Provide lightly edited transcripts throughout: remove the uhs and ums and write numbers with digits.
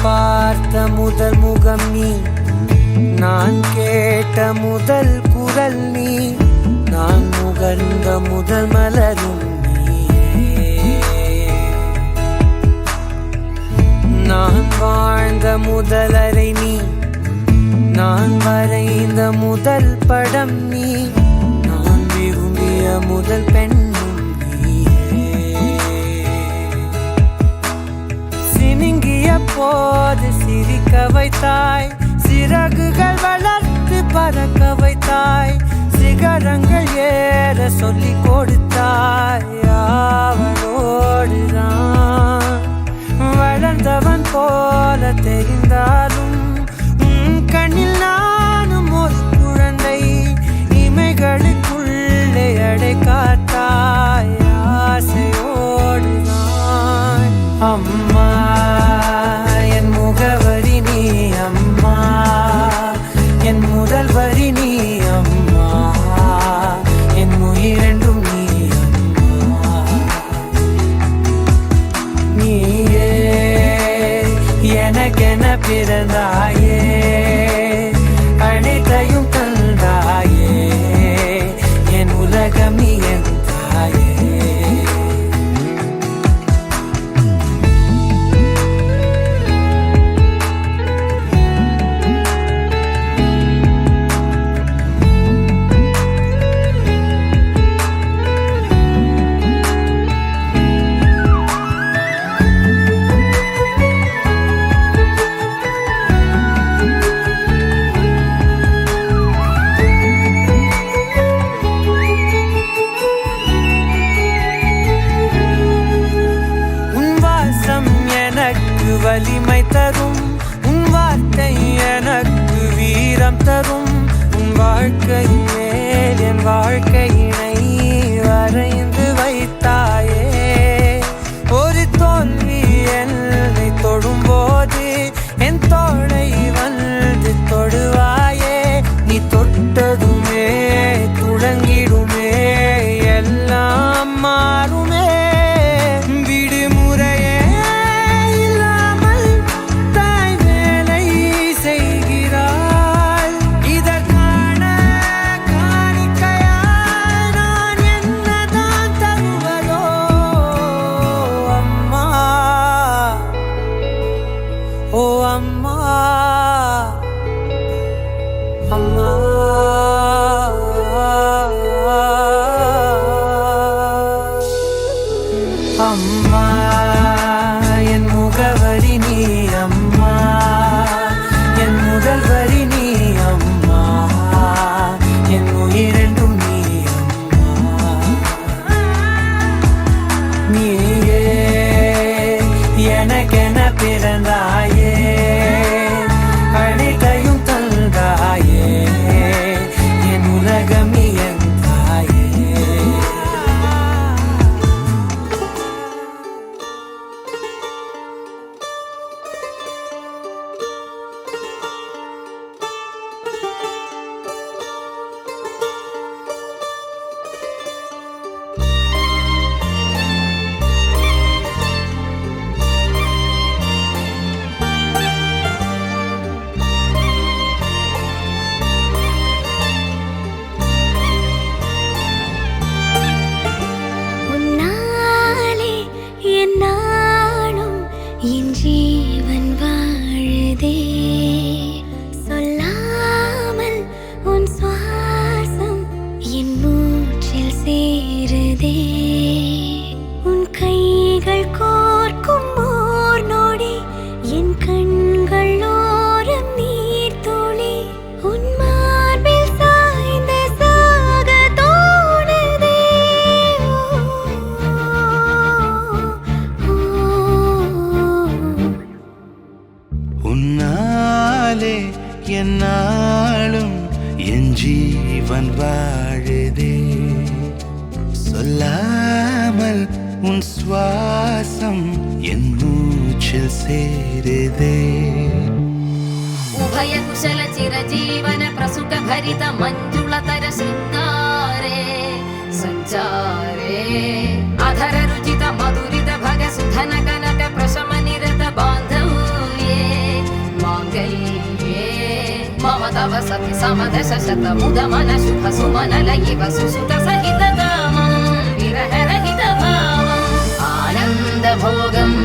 பார்த்த முதல் முகம் நீ, நான் கேட்ட முதல் குரல் நீ, நான் முகர்ந்த முதல் மலரும் நீயே. நான் வாழ்ந்த முதல் அறை நீ, நான் வரைந்த முதல் படம் நீ, நான் விரும்பிய முதல் பெண்ணும் நீயே. சினுங்கிய போது சிரிக்க வைத்தாய், சிறகுகள் வளர்த்து பறக்க வைத்தாய், சிகரங்கள் ஏற சொல்லி கொடுத்தாய். அவளோடுதான் வளர்ந்தவன் போல தெரிந்தாலும் கண்ணில் நானும் ஒரு குழந்தை, இமைகளுக்குள்ளே அடை காத்தாய். ஆசையோடுதான் அம்மா என் முகவரி நீ, அம்மா என் முதல் வரி நீ, அம்மா என் உயிரென்றும் நீ, அம்மா நீயே எனக்கென பிறந்தாயே, அனைத்தையும் தந்தாயே, என் உலகம் நீ என் தாயே. வலிமை தரும் உன் வார்த்தை எனக்கு வீரம் தரும், உன் வாழ்க்கை மேல் என் வாழ்க்கையினை வரைந்து வைத்தாயே. ஒரு தோல்வி என்னை தொடும்போது என் தோளை வந்து தொடுவாயே. நீ தொட்டதுமே துளங்கிடுமே, எல்லாம் மாறுமே. ஓ அம்மா அம்மா அம்மா என் முகவரி நீ, அம்மா என் முதல் வரி நீ, அம்மா என் உயிரென்றும் நீ, அம்மா நீயே எனக்கென பிறந்தாயே, அனைத்தையும் தந்தாயே, என் உலகம் நீ என் தாயே. என் ஜீவன் வாழுதே, சொல்லாமல் உன் சுவாசம் என் மூச்சில் சேருதே. உன் கைகள் கோர்க்கும் ஓர் நொடி, என் கண்கள் ஓரம் நீர் துளி, உன் மார்பில் சாய்ந்த சாக தோணுதே. உன்னாலே என்னாலும் என் ஜீவன் வாழுதே, சொல்லாமல் உன் சுவாசம் என் மூச்சில் சேருதே. उभय कुशल चिरजीवन प्रसुख भरित मंजुलतर शृंगारे संचारे, अधर रुचित मधुरित भग सुधन कनक प्रशम निरत बांधव्ये. तव सति समदश शतमुदमन शुभ सुमनलयिव सुसुत सहित कामं विरहरहित भावम् आनन्दभोगम्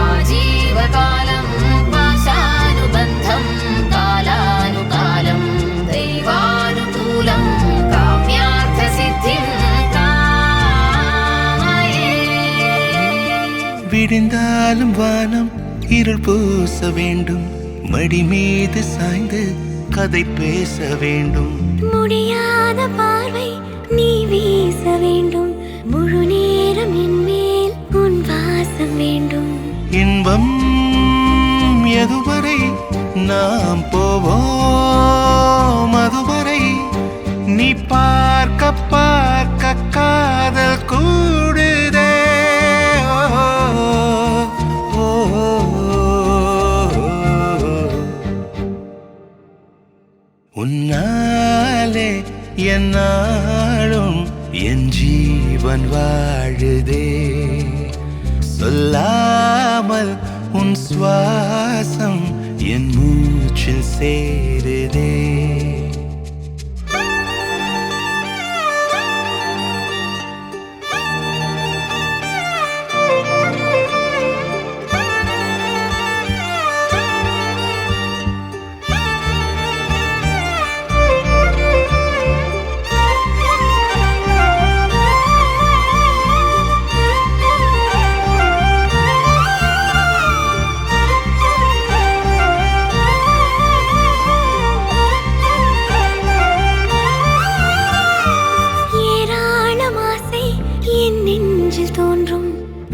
आजीवकालं पाशानुबन्धं कालानुकालं दैवानुकूलं काम्यार्थसिद्धिं कामये விடிந்தாலும் வானம் இருள் பூச வேண்டும், மடி மீது சாய்ந்து கதை பேச வேண்டும். முடியாத பார்வை நீ வீச வேண்டும், முழு நேரம் என் மேல் உன் வாசம் வேண்டும். இன்பம் எதுவரை நாம் போவோம், அதுவரை நீ பார்க்க பார்க்க காதல் கூடுதே. ஓ, ஓ, உன்னாலே என்னாலும் என் ஜீவன் வாழுதே. சொல்லாமல் உன் சுவாசம் என் மூச்சில் சேருதே.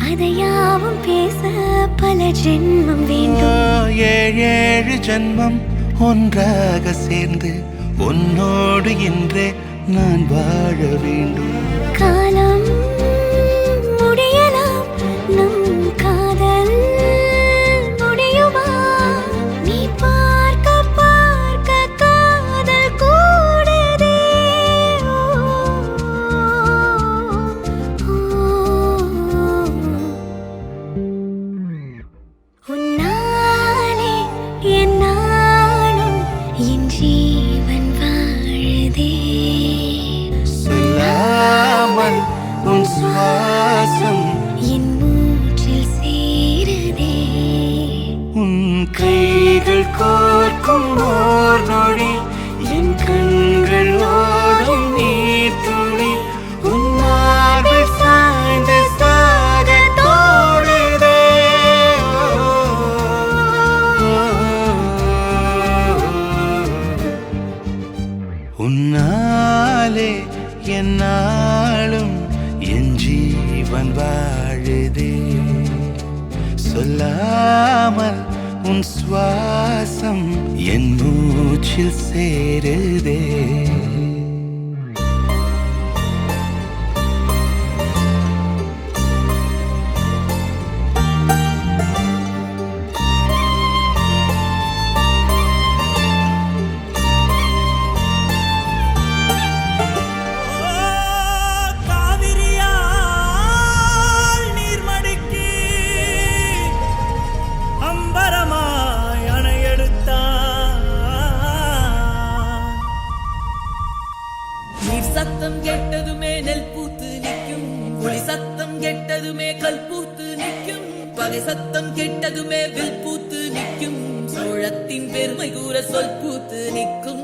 அதையாவும் பேச பல ஜென்மம் வேண்டும். ஏழேழு ஜென்மம் ஒன்றாக சேர்ந்து உன்னோடு இன்றே நான் வாழ வேண்டும். காலம் முடியலாம், நம் காதல் முடியுமா? நீ பார்க்க பார்க்க காதல் கூடுதே. உன்னாலே என்னாலும் என் ஜீவன் வாழுதே. சொல்லாமல் உன் சுவாசம் என் மூச்சில் சேருதே. உன் கைகள் கோர்க்கும் ஓர் நொடி என் கண்கள் ஓடும் நீர் துளி உன் மார்பில் சாய்ந்து சாக தோடுதே. உன்னாலே என்னாலும் என் ஜீவன் வாழுதே. சொல்லாமல் உன் சுவாசம் என் மூச்சில் சேருதே. காவிரியால் நீர்மடிக்கு அம்பரமாய் அணையெடுத்தான். நீர் சத்தம் கெட்டதுமே நெல் பூத்து நிற்கும், ஒளி சத்தம் கெட்டதுமே கல் பூத்து நிற்கும், பகை சத்தம் கெட்டதுமே வில் பூத்து நிற்கும், சோழத்தின் பெருமை கூற சொல் பூத்து நிற்கும்.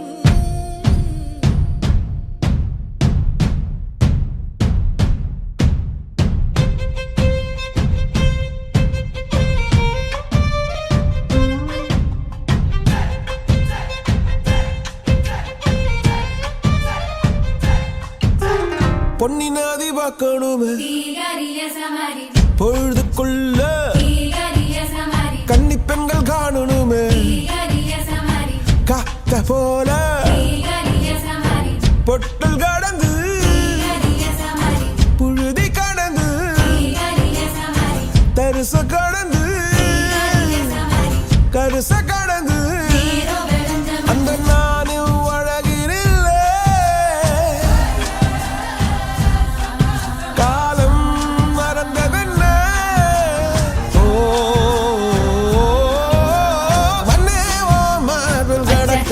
பொன்னி நதி பார்க்கணுமே பொழுதுக்குள்ள, கன்னி பெண்கள் காணணுமே காத்த போல, பொட்டல் கடந்து புழுதி கடந்து தரிச கடந்து கருச கடந்து அந்த நானும் அழகினில்லை. காலம் மறந்ததென்ன? ஓ மண்ணே ஓ மார்பில் கடக்க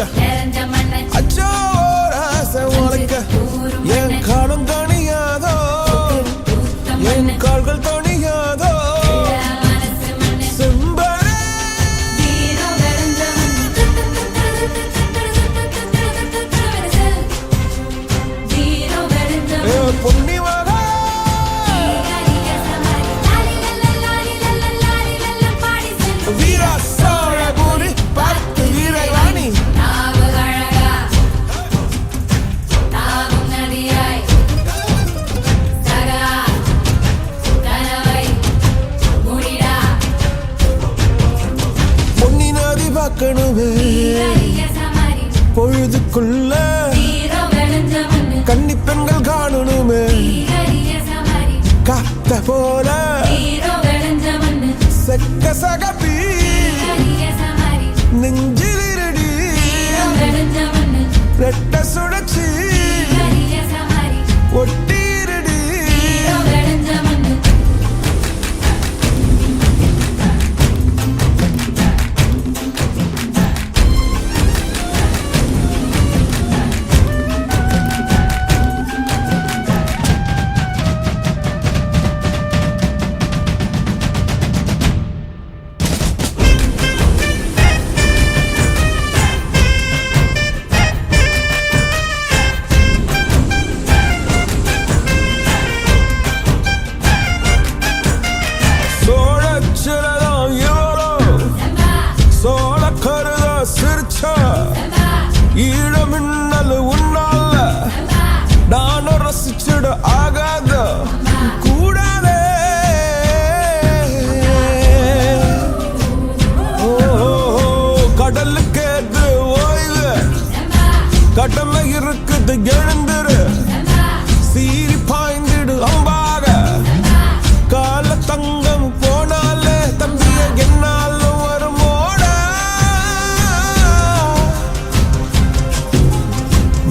பார்க்கணுமே பொழுதுக்குள்ள கன்னி பெண்கள் காணணுமே காத்த போல செக்க சகப்பி நெஞ்சிலிருடி ரெட்ட சுடச்சி ஒட்டிருடி ஈழமின்னல் உன்னால நானும் ரசிச்சிட ஆகாத கூடாதே கடலுக்கு ஏது ஓய்வு கடமை இருக்குது எழுந்துரு சீரி பாய்ந்திடு அம்பாக கால தங்கம் போனாலே தம்பிய என்னாலும் வருமோட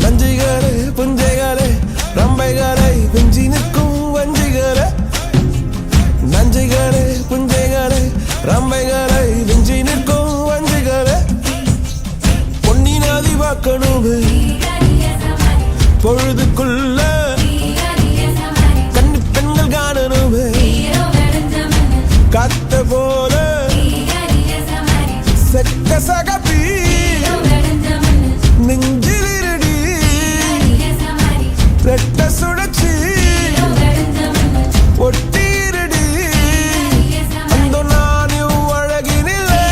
நஞ்சிகளே புஞ்சைகளே ரம்பைகளை வெஞ்சி நிற்கும் வஞ்சிகளே நஞ்சிகளே புஞ்சைகளே ரம்பைகளை வெஞ்சி நிற்கும் வஞ்சிகளே பொன்னி நதி பார்க்கணுமே பொழுதுக்குள்ள கன்னி பெண்கள் காணணுமே காத்த போல செக்க சகப்பி நெஞ்சிலிருடி ரெட்ட சுடச்சி ஒட்டிருடி அந்த நானும் அழகினில்லை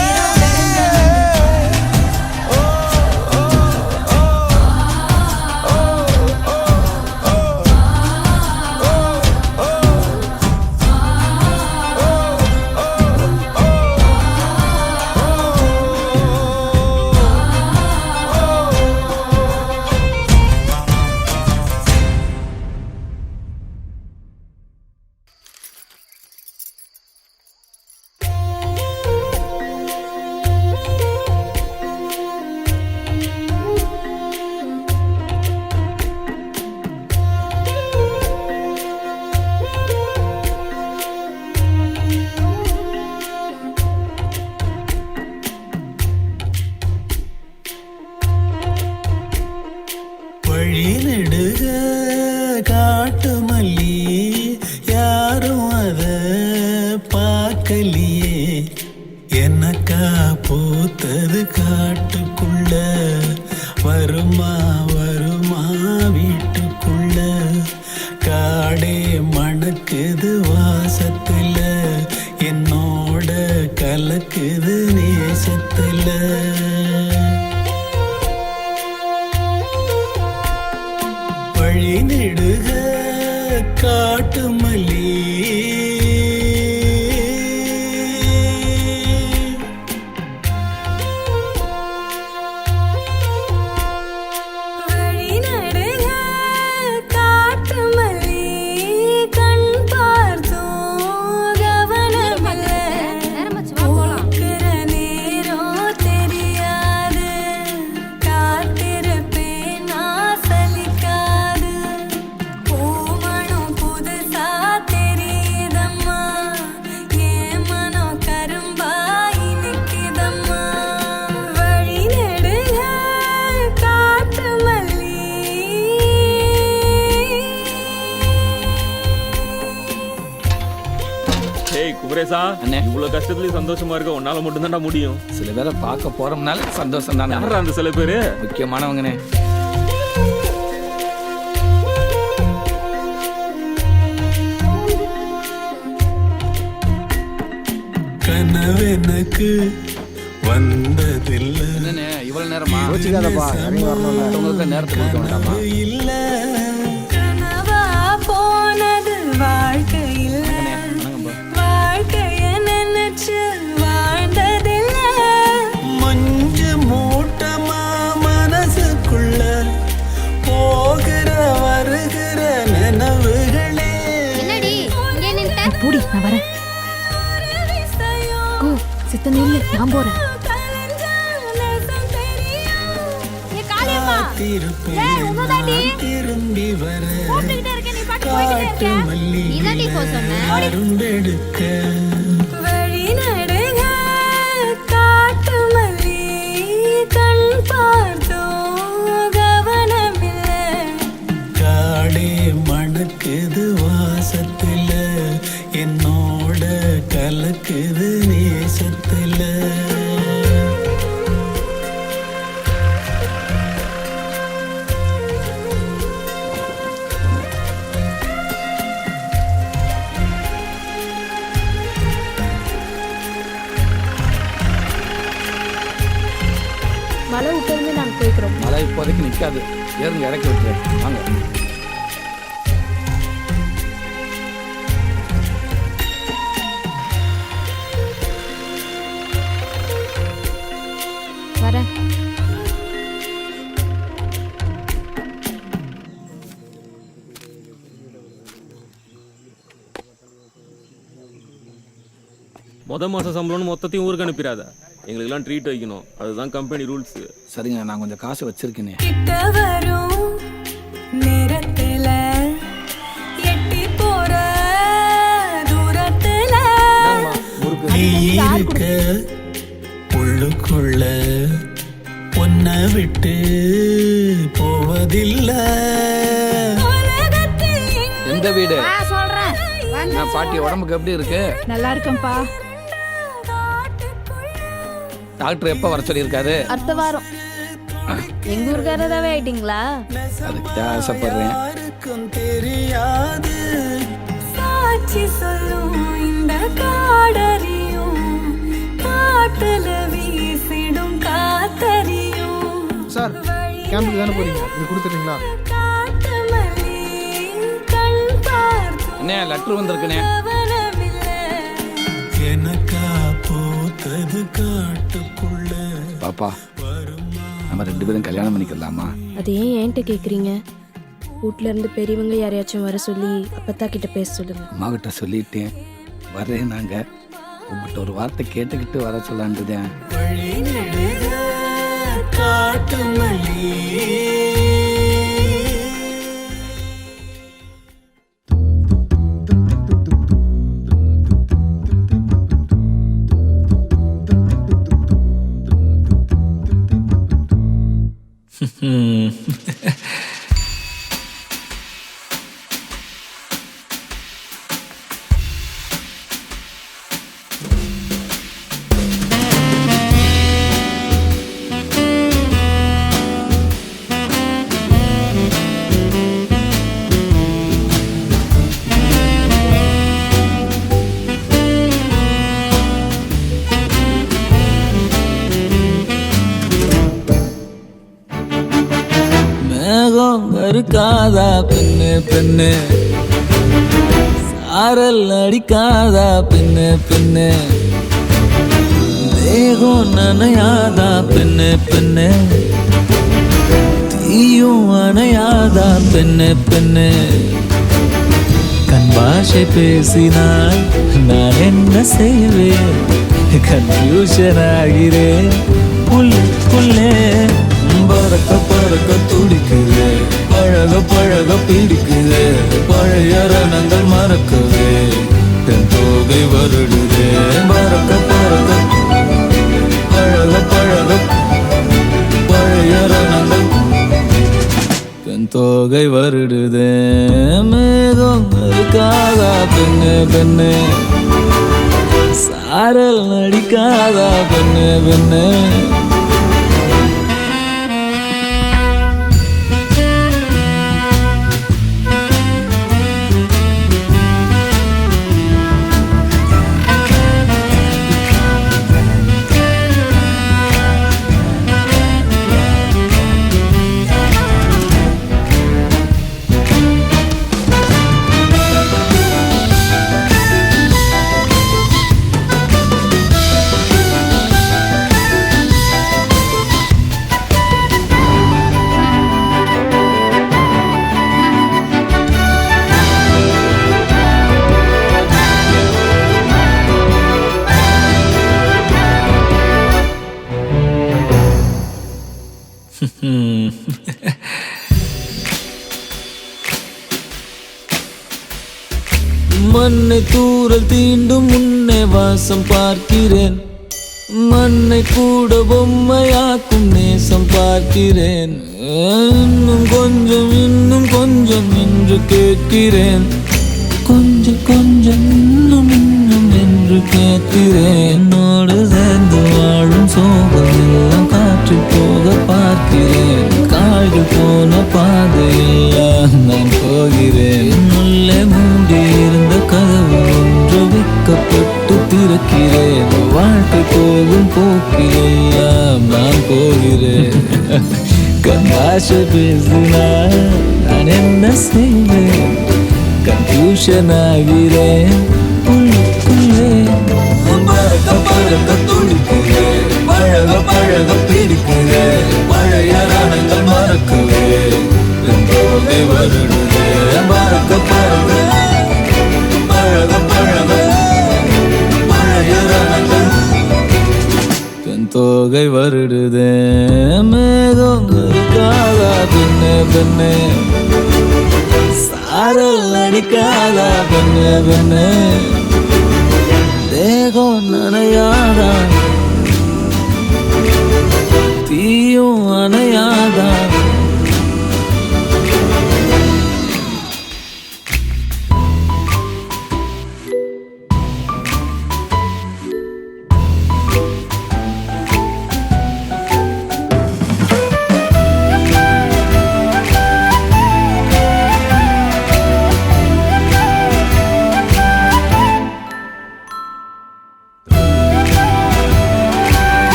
வழிநெடுக காட்டு மல்லி யாரும் அத பார்க்கலையே என்னக்கா பூத்தது காட்டுக்குள்ள வருமா வருமா வீட்டுக்குள்ள காடே மணக்குது வாசத்துல என்னோட கலக்குது நேசத்துல வழிநெடுக காட்டு மல்லி குமரேசா இவ்வளவு கஷ்டத்துலயும் சந்தோஷமா இருக்க உன்னால மட்டும்தான்டா முடியும். சில பேரை பார்க்க போறோம்னால சந்தோஷம் தானே. யாரா அந்த சில பேரு? முக்கியமானவங்கனே. கனவெனக்கு வந்ததில்லை. என்னண்ணே இவ்வளவு நேரமா? உங்களுக்கு நேரத்துக்கு கொடுக்க வேண்டாமா? இல்ல போனது வாழ்க்கையில் வாழ்க்கைய நினைச்சு வாழ்ந்ததில்லை. மஞ்ச ஒருத்தன் நில்லு, நான் போறேன். காத்திருப்பேன் நான் திரும்பி வர காட்டு மல்லி அரும்பெடுக்க வழி நடுக காட்டு மல்லி கண் பார்த்தோ கவனமில்லை. காடே மணக்குது வாசத்துல என்னோட கலக்குது நேசத்துல மழை விட்டு நாங்க போய்க்கிறோம். மழை இப்போதைக்கு நிற்காது, ஏறுங்க இறக்கி விட்டுறேன் வாங்க. வரேன். மாசம் சம்பளம்னு மொத்தத்தையும் ஊருக்கு அனுப்பிடாத. எங்களுக்கெல்லாம் ட்ரீட் வைக்கணும், அதுதான் கம்பெனி ரூல்ஸ். சரிங்க, நான் கொஞ்சம் காசு வச்சிருக்கேனே. கிட்ட வரும் நேரத்துல எட்டி போற தூரத்துல நீ இருக்க உள்ளுக்குள்ள உன்னை விட்டு போவதில்லை. எந்த வீடு? சொல்றேன். நான் பாட்டி உடம்புக்கு எப்படி இருக்கு? நல்லா இருக்கேன்ப்பா. டாக்டர் எப்போ வர சொல்லியிருக்காரு? அடுத்த வாரம். எங்க ஊருக்காரதாவே ஆயிட்டீங்களா? அதுக்கு ஆசைப்படுறேன். யாருக்கும் தெரியாது சாட்சி சொல்லும் இந்த காடறியும் காட்டுல வீசிடும் காத்தறியும். சார், கேம்புக்கு தானே போறீங்க? இது கொடுத்துறீங்களா? காட்டு மல்லி கண் பார்த்தோ அண்ணே, லெட்டர் வந்திருக்குண்ணே. எனக்கா பூத்தது காட்டுக்குள்ள. பாப்பா, நம்ம 2 பேரும் கல்யாணம் பண்ணிக்கலாமா? அது ஏன் என்கிட்ட கேக்குறீங்க? வீட்ல இருந்து பெரியவங்க யாரையாச்சும் வர சொல்லி அப்பத்தா கிட்ட பேச சொல்லுங்க. அம்மா கிட்ட சொல்லிட்டேன், வரேன். நாங்க உங்ககிட்ட ஒரு வார்த்தை கேட்டுக்கிட்டு வர சொல்லான்ட்டுதான். வழி நெடுக காட்டு மல்லி இருக்காதா பெண்ணு பெண்ணு, சாரல் அடிக்காதா பெண்ணு பெண்ணு, தேகம் நனையாதா பெண்ணு பெண்ணு, தீயும் அணையாதா பெண்ணு பெண்ணு. கண் பாஷை பேசினால் நான் என்ன செய்வேன், கன்ஃபியூஷன் ஆகிறேன் புல்லுக்குள்ளே. பறக்க பறக்க துடிக்குது, பழக பழக பிடிக்குது, பழைய ரணங்கள் மறக்குது, தென் தோகை வருடுது. பறக்க பறக்க பழக பழக பழைய ரணங்கள் தென் தோகை வருடுது. மேகம் இருக்காதா பெண்ணு பெண்ணு, சாரல் நடிக்காதா பெண்ணு பெண்ணு. மண்ணை தூரல் தீண்டும் முன்னே வாசம் பார்க்கிறேன், மண்ணை கூட பொம்மையாக்கும் நேசம் பார்க்கிறேன். இன்னும் கொஞ்சம் என்று கேட்கிறேன், கொஞ்சம் இன்னும் என்று கேட்கிறேன். என்னோடு சேர்ந்து வாழும் சோகம் எல்லாம் காற்றில் போக பார்க்கிறேன், கால்கள் போன பாதையெல்லாம் நான் போகிறேன். உள்ளே மூடி இருந்த கதவு ஒன்று விற்கப்பட்டு திறக்கிறேன், வாழ்க்கை போகும் போக்கிலெல்லாம் நான் போகிறேன். கண்ணாசை பேசினால் நான் என்ன செய்வேன், கன்ஃபியூஷன் ஆகிறேன் உள்ளுக்குள்ளே. பறக்க துடிக்கிறேன், பழக பிடிக்கிறேன், பழைய ரணங்கள் மறக்குவேன், போதை வருடுவேன். பறக்க பழைய ரணங்கள் தோகை வருடுதே. மேகம் இருக்காதா பெண்ணே, சாரல் அடிக்காதா பெண்ணே, தேகம் நனையாதா, தீயும் அணையாதா.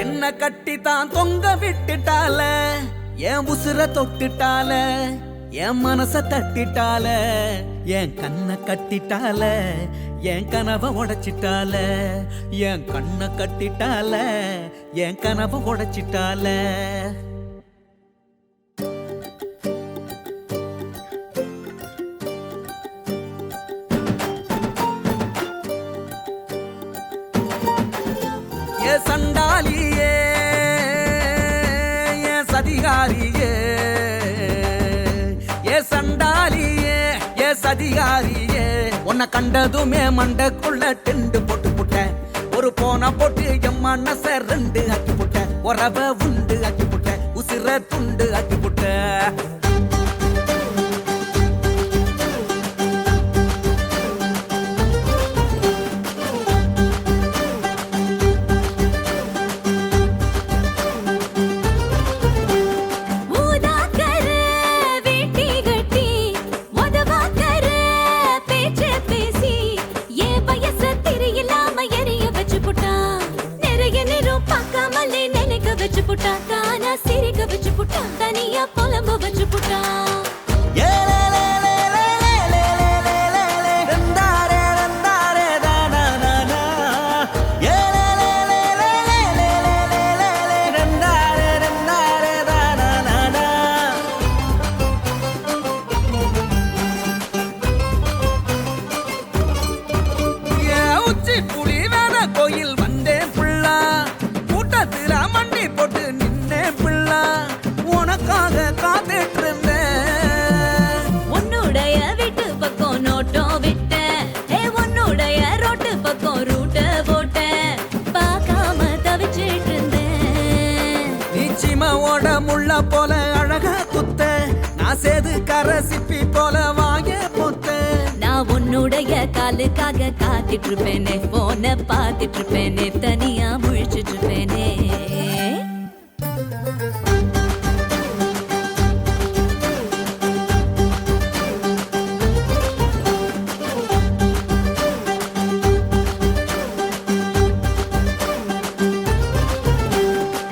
என்ன கட்டித்தான் தொங்க விட்டுட்டால, என் உசுர தொட்டுட்டால, என் மனச தட்டிட்டால, என் கண்ணை கட்டிட்டால, என் கனவை உடைச்சிட்டால, என் கண்ணை கட்டிட்டால, என் கனவை உடைச்சிட்டால. ஏ சண்டாலியே, ஏ சதிகாரியே, ஏ சண்டாலியே, ஏ சதிகாரியே, உன்னை கண்டதுமே மண்டக்குள்ள டெண்டு போட்டு புட்டேன், ஒரு போன போட்டு என் மனச ரெண்டு ஆக்கி புட்டேன், உறவ உண்டு ஆக்கி புட்டேன், உசிர துண்டு ஆக்கி புட்டேன். முள்ள போல அழகா குத்த, நான் சேது கரசிப்பி போல வாங்க பொத்த, நான் உன்னுடைய காலுக்காக காத்துட்டு இருப்பேனே, போன பார்த்துட்டு இருப்பேனே, தனியா முழிச்சிட்டு இருப்பேனே.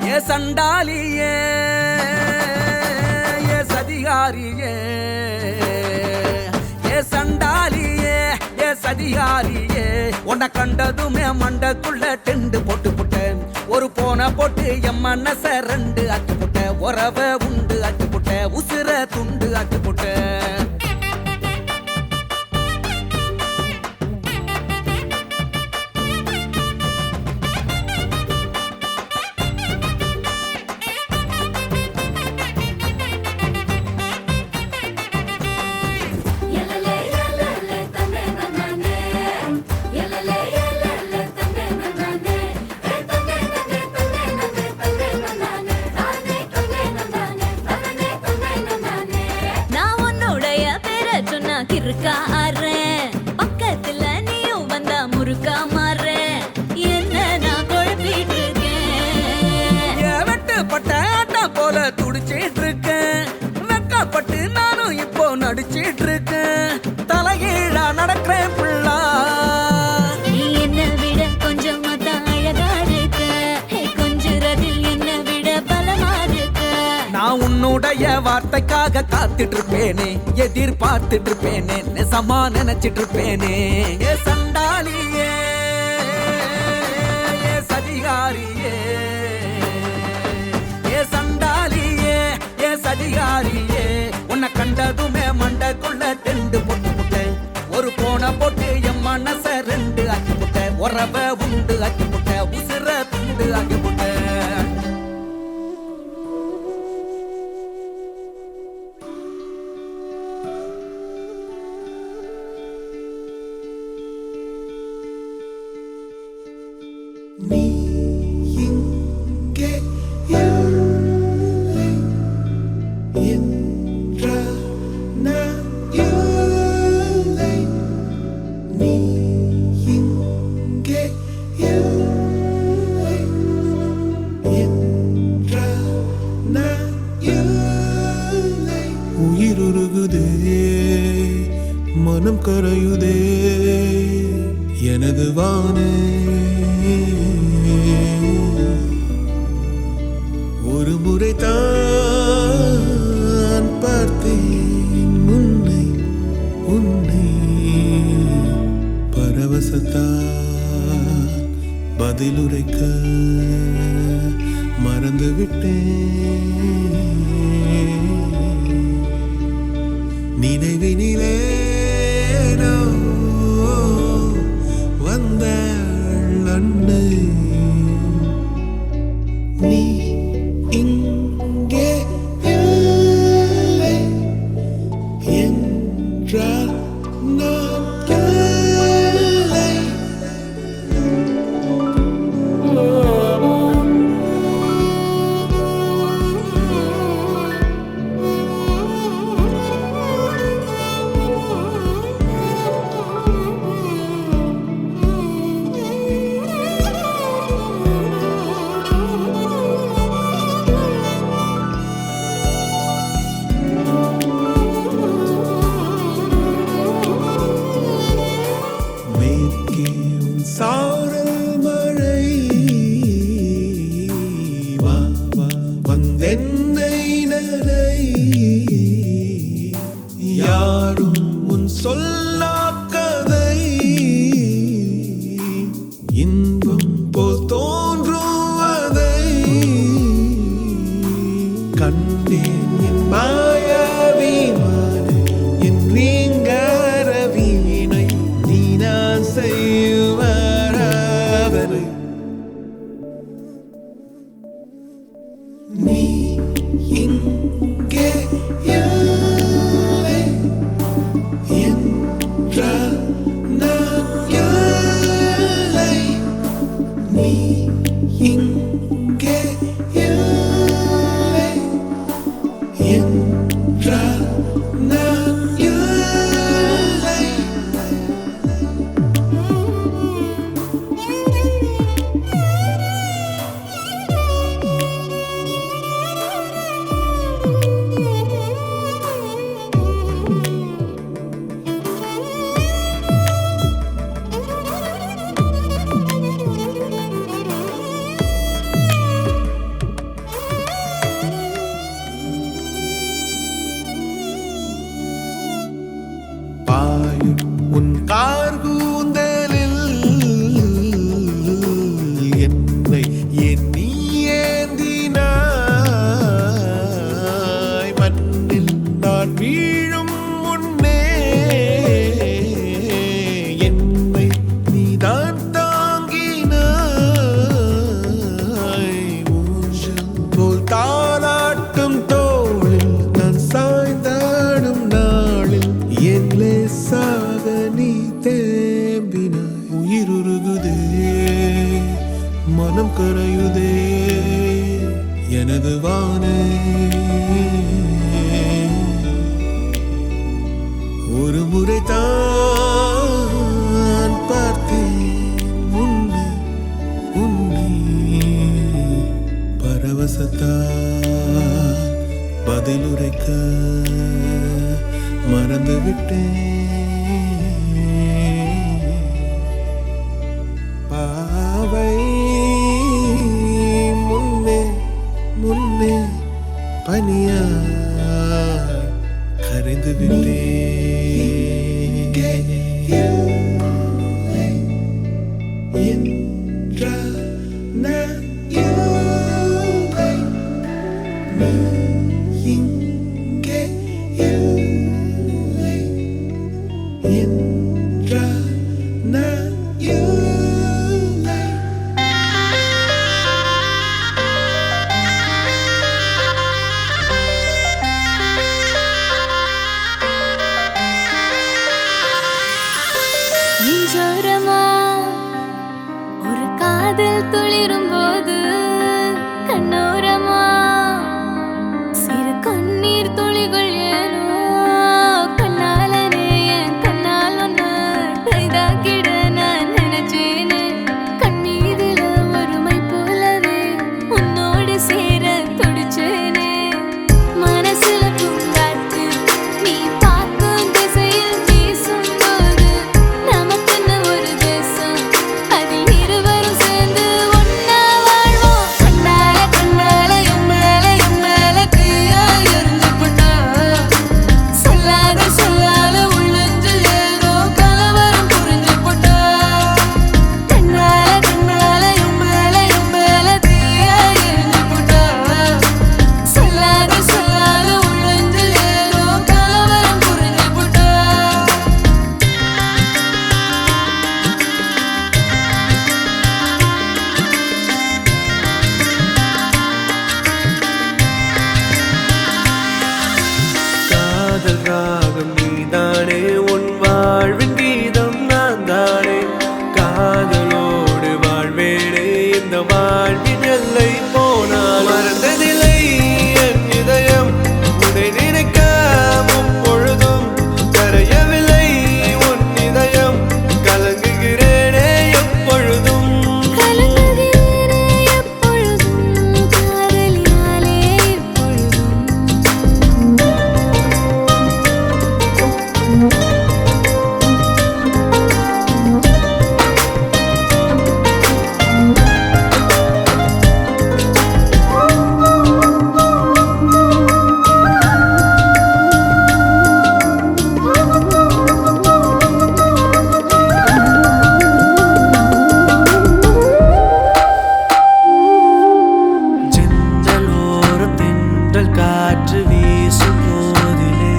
ஏ சண்டாலியே, ஏ சதிகாரியே, ஏ சண்டாலியே, ஏ சதி சதிகாரியே உன்னை கண்டதுமே மண்டக்குள்ள டெண்டு போட்டு புட்டேன் ஒரு போன போட்டு என் மனச ரெண்டு ஆக்கி புட்ட உறவ உண்டு ஆக்கி புட்ட உசுர துண்டு ஆக்கி புட்ட நான் உன்னுடைய பேரை சொன்னா கிறுக்காரேன் பக்கத்துல நீயும் வந்தா முறுக்கா மாறேன் என்ன நான் குழப்பிட்டு இருக்கேன் வெட்டுப்பட்ட ஆட்டம் போல துடிச்சிட்டு இருக்கேன் வெக்கப்பட்டு நானும் இப்போ நடிச்சிட்டு இருக்கேன் தலைகீழா நடக்கிறேன் பிள்ளா நீ என்ன விட கொஞ்சம் தான் அழகா இருக்க கொஞ்சிறதில் என்ன விட பலமா இருக்க நான் உன்னுடைய வார்த்தைக்காக காத்துட்டு இருப்பேனே எதிர்பார்த்துட்டு இருப்பேனே நெசமா நினைச்சிட்டு இருப்பேனே ஏ சண்டாலியே ஏ சதிகாரியே ஏ சண்டாலியே ஏ சதிகாரியே உன்னை கண்டதுமே மண்டக்குள்ள டெண்டு போட்டு புட்டேன் ஒரு போன போட்டு என் மனச ரெண்டு ஆக்கி புட்டேன் உறவ உண்டு ஆக்கி புட்டேன் உசுர துண்டு ஆக்கி புட்டேன் நீ இங்கே இல்லை என்றால் நான் இல்லை. நீ இங்கே இல்லை என்றால் நான் இல்லை. உயிருருகுதே மனம் கரையுதே எனது வானே ஒரு முறை தான் பார்த்தேன் உன்னை உன்னை பரவசத்தால் பதிலுரைக்க மறந்துவிட்டேன் நினைவினிலே வந்தாள் அன்னை நீ இங்கே இல்லை என்றால் நான் இல்லை. மேற்கே உன் சாரல் மழை வா வா வந்தென்னை நனை யாரும் உன் சொல்லா கதை இன்பம் போல் தோன்றுவதை கண்டேன் என் மாயாவிமான என் ரீங்கார வீணை நீ நான் செய்வாரா மனம் கரையுதே எனது வானே. ஒரு முறை தான் பார்த்தேன் உன்னை உன்னை பரவசத்தால் பதிலுரைக்க மறந்து விட்டேன். பாவை முன்னே முன்னே பனியா கரைந்து விட்டேன். நெஞ்சோரமா ஒரு காதல் துளிரும் போது கண்ணோரமா சிறு கண்ணீர் துளிகள் ஏனோ கண்ணாலனே என் கண்ணால் ஒன்று கைதாக்கிட நான் நினைச்சேனே. கண்ணீரில ஒருமை போலவே உன்னோடு சேர துடிச்சேனே. மனசுல பூங்காற்று நீ பார்க்கும் திசையில் வீசும்போது நமக்குன்னு ஒரு தேசம் அதில் இருவரும் சேர்ந்து ஒன்னா வாழ்வோம். கண்ணால கண்ணால என் மேல தீயா எரிஞ்சு போட்டா சொல்லாத சொல்லாத உள்ளஞ்சில் ஏதோ கலவரம் புரிஞ்சு போட்டா. கண்ணால கண்ணால என் மேல தீயா எரிஞ்சு போட்டா சொல்லாத சொல்லாத உள்ளஞ்சில் ஏதோ கலவரம் புரிஞ்சு போட்டா. காதல் ராகம் நீதானே உன் வாழ்வின் கீதம் நான் தானே. காதலோடு வாழ்வேனே இந்த வாழ்வின் எல்லை போனால் மறந்ததில்லை என் இதயம் உன்னை நினைக்காம பொழுதும் கரையவில்லை உன் இதயம் கலங்குகிறேனே எப்பொழுதும். கலங்குகிறேனே எப்பொழுதும் காதலினாலே எப்பொழுதும். ஜன்னலோரம் தென்றல் காற்று வீசும் போதிலே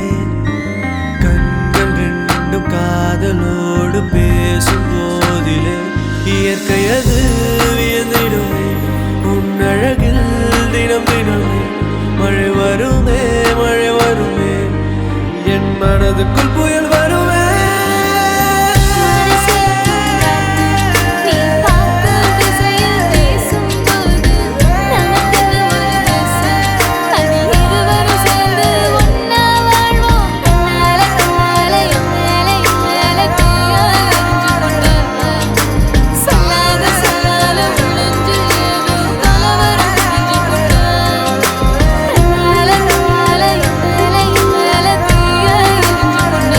கண்கள் ரெண்டும் காதலோடு பேசும் போதிலே இயற்கையது வியந்திடுமே உன் அழகில் தினம் தினமே. மழை வருமே என் மனதுக்குள் புயல் வருமே. கண்ணால கண்ணால என் மேல தீயா எரிஞ்சு கொண்ட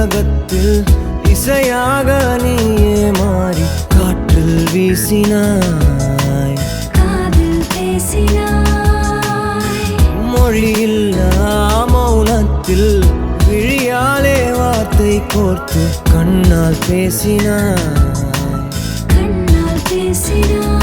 உலகத்தில் இசையாக நீயே மாறி காற்றில் வீசினாய், காதில் பேசினாய், மொழியில்லா மௌனத்தில் விழியாலே வார்த்தை கோர்த்து கண்ணால் பேசினாய், கண்ணால் பேசினாய்.